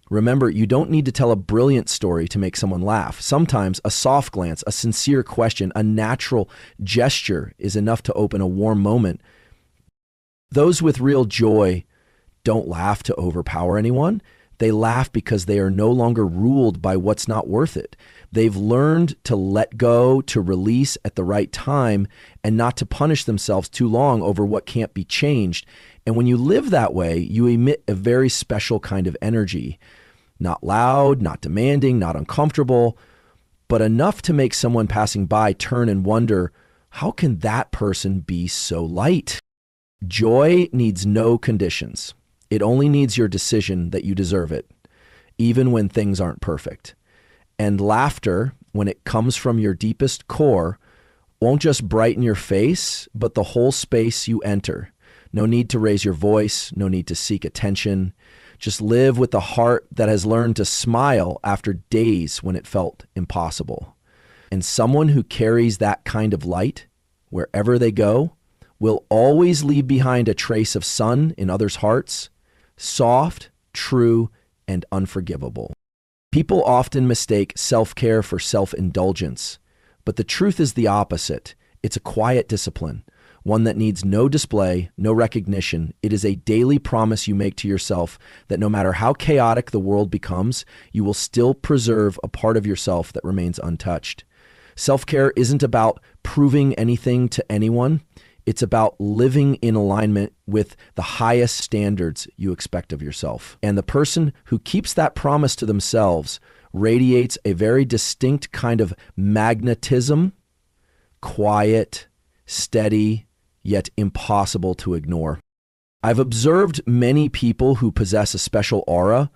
Remember, you don't need to tell a brilliant story to make someone laugh. Sometimes a soft glance, a sincere question, a natural gesture is enough to open a warm moment. Those with real joy don't laugh to overpower anyone. They laugh because they are no longer ruled by what's not worth it. They've learned to let go, to release at the right time, and not to punish themselves too long over what can't be changed. And when you live that way, you emit a very special kind of energy. Not loud, not demanding, not uncomfortable, but enough to make someone passing by turn and wonder, how can that person be so light? Joy needs no conditions. It only needs your decision that you deserve it, even when things aren't perfect. And laughter, when it comes from your deepest core, won't just brighten your face, but the whole space you enter. No need to raise your voice, no need to seek attention. Just live with the heart that has learned to smile after days when it felt impossible. And someone who carries that kind of light, wherever they go, will always leave behind a trace of sun in others' hearts, soft, true, and unforgivable. People often mistake self-care for self-indulgence, but the truth is the opposite. It's a quiet discipline, one that needs no display, no recognition. It is a daily promise you make to yourself that no matter how chaotic the world becomes, you will still preserve a part of yourself that remains untouched. Self-care isn't about proving anything to anyone. It's about living in alignment with the highest standards you expect of yourself. And the person who keeps that promise to themselves radiates a very distinct kind of magnetism, quiet, steady, yet impossible to ignore. I've observed many people who possess a special aura.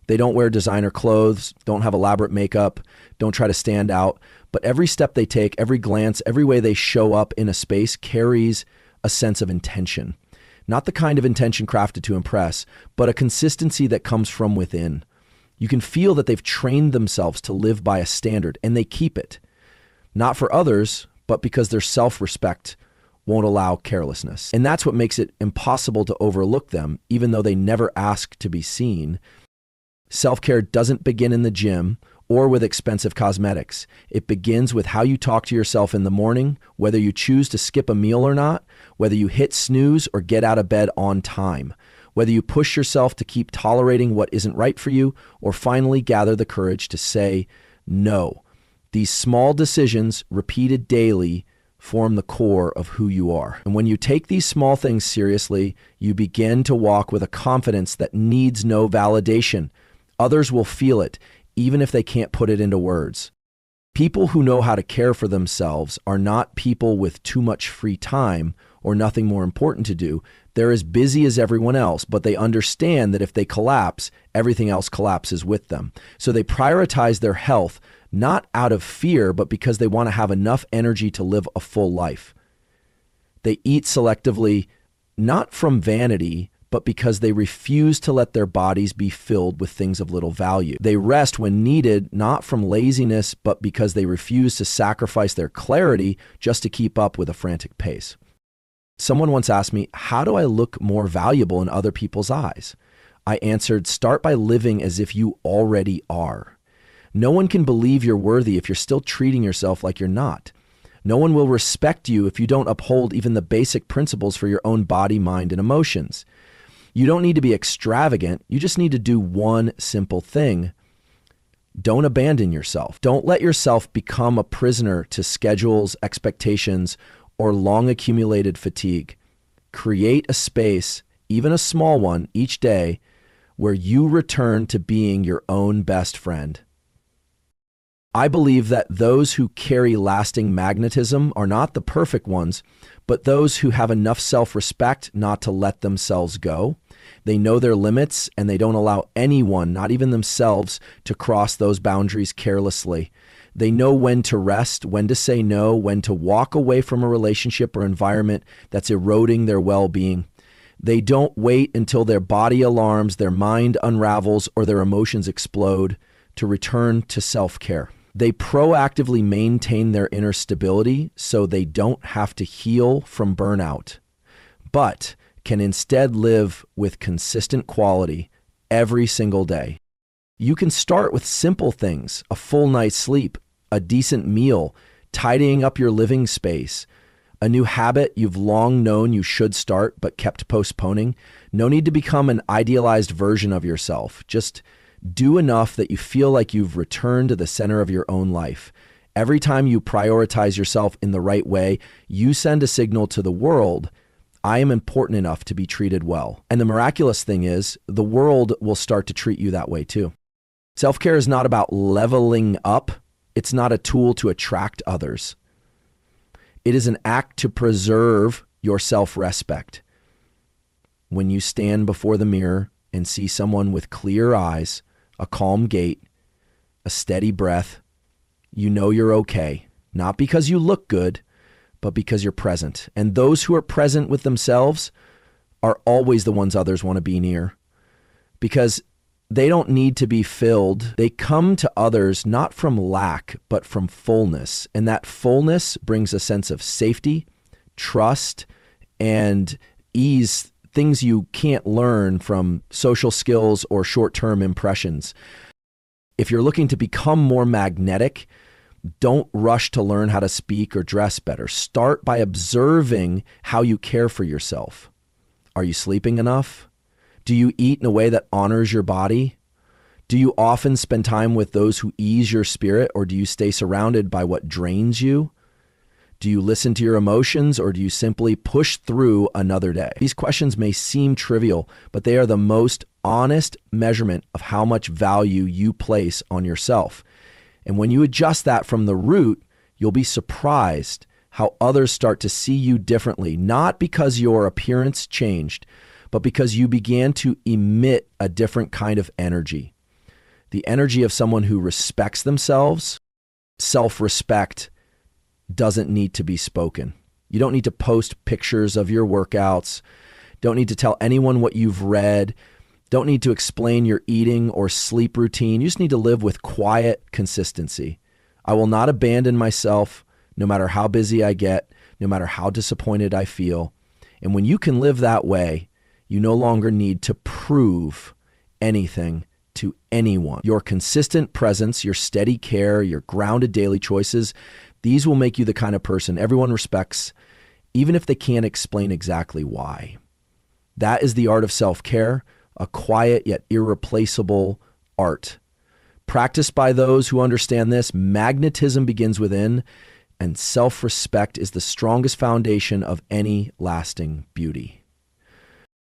They don't wear designer clothes, don't have elaborate makeup, don't try to stand out, but every step they take, every glance, every way they show up in a space carries a sense of intention. Not the kind of intention crafted to impress, but a consistency that comes from within. You can feel that they've trained themselves to live by a standard, and they keep it. Not for others, but because their self-respect won't allow carelessness. And that's what makes it impossible to overlook them, even though they never ask to be seen. Self-care doesn't begin in the gym or with expensive cosmetics. It begins with how you talk to yourself in the morning, whether you choose to skip a meal or not, whether you hit snooze or get out of bed on time, whether you push yourself to keep tolerating what isn't right for you, or finally gather the courage to say no. These small decisions, repeated daily, form the core of who you are. And when you take these small things seriously, you begin to walk with a confidence that needs no validation. Others will feel it, even if they can't put it into words. People who know how to care for themselves are not people with too much free time or nothing more important to do. They're as busy as everyone else, but they understand that if they collapse, everything else collapses with them. So they prioritize their health, not out of fear, but because they want to have enough energy to live a full life. They eat selectively, not from vanity, but because they refuse to let their bodies be filled with things of little value. They rest when needed, not from laziness, but because they refuse to sacrifice their clarity just to keep up with a frantic pace. Someone once asked me, how do I look more valuable in other people's eyes? I answered, start by living as if you already are. No one can believe you're worthy if you're still treating yourself like you're not. No one will respect you if you don't uphold even the basic principles for your own body, mind, and emotions. You don't need to be extravagant. You just need to do one simple thing. Don't abandon yourself. Don't let yourself become a prisoner to schedules, expectations, or long accumulated fatigue. Create a space, even a small one, each day where you return to being your own best friend. I believe that those who carry lasting magnetism are not the perfect ones, but those who have enough self-respect not to let themselves go. They know their limits and they don't allow anyone, not even themselves, to cross those boundaries carelessly. They know when to rest, when to say no, when to walk away from a relationship or environment that's eroding their well-being. They don't wait until their body alarms, their mind unravels, or their emotions explode to return to self-care. They proactively maintain their inner stability so they don't have to heal from burnout, but can instead live with consistent quality every single day. You can start with simple things, a full night's sleep, a decent meal, tidying up your living space, a new habit you've long known you should start but kept postponing. No need to become an idealized version of yourself. Just do enough that you feel like you've returned to the center of your own life. Every time you prioritize yourself in the right way, you send a signal to the world, I am important enough to be treated well. And the miraculous thing is, the world will start to treat you that way too. Self-care is not about leveling up. It's not a tool to attract others. It is an act to preserve your self-respect. When you stand before the mirror and see someone with clear eyes, a calm gait, a steady breath, you know you're okay. Not because you look good, but because you're present. And those who are present with themselves are always the ones others want to be near, because they don't need to be filled. They come to others not from lack, but from fullness. And that fullness brings a sense of safety, trust, and ease, things you can't learn from social skills or short-term impressions. If you're looking to become more magnetic, don't rush to learn how to speak or dress better. Start by observing how you care for yourself. Are you sleeping enough? Do you eat in a way that honors your body? Do you often spend time with those who ease your spirit, or do you stay surrounded by what drains you? Do you listen to your emotions, or do you simply push through another day? These questions may seem trivial, but they are the most honest measurement of how much value you place on yourself. And when you adjust that from the root, you'll be surprised how others start to see you differently, not because your appearance changed, but because you began to emit a different kind of energy. The energy of someone who respects themselves. Self-respect doesn't need to be spoken. You don't need to post pictures of your workouts. Don't need to tell anyone what you've read. Don't need to explain your eating or sleep routine. You just need to live with quiet consistency. I will not abandon myself no matter how busy I get, no matter how disappointed I feel. And when you can live that way, you no longer need to prove anything to anyone. Your consistent presence, your steady care, your grounded daily choices, these will make you the kind of person everyone respects, even if they can't explain exactly why. That is the art of self-care, a quiet yet irreplaceable art. Practiced by those who understand this, magnetism begins within, and self-respect is the strongest foundation of any lasting beauty.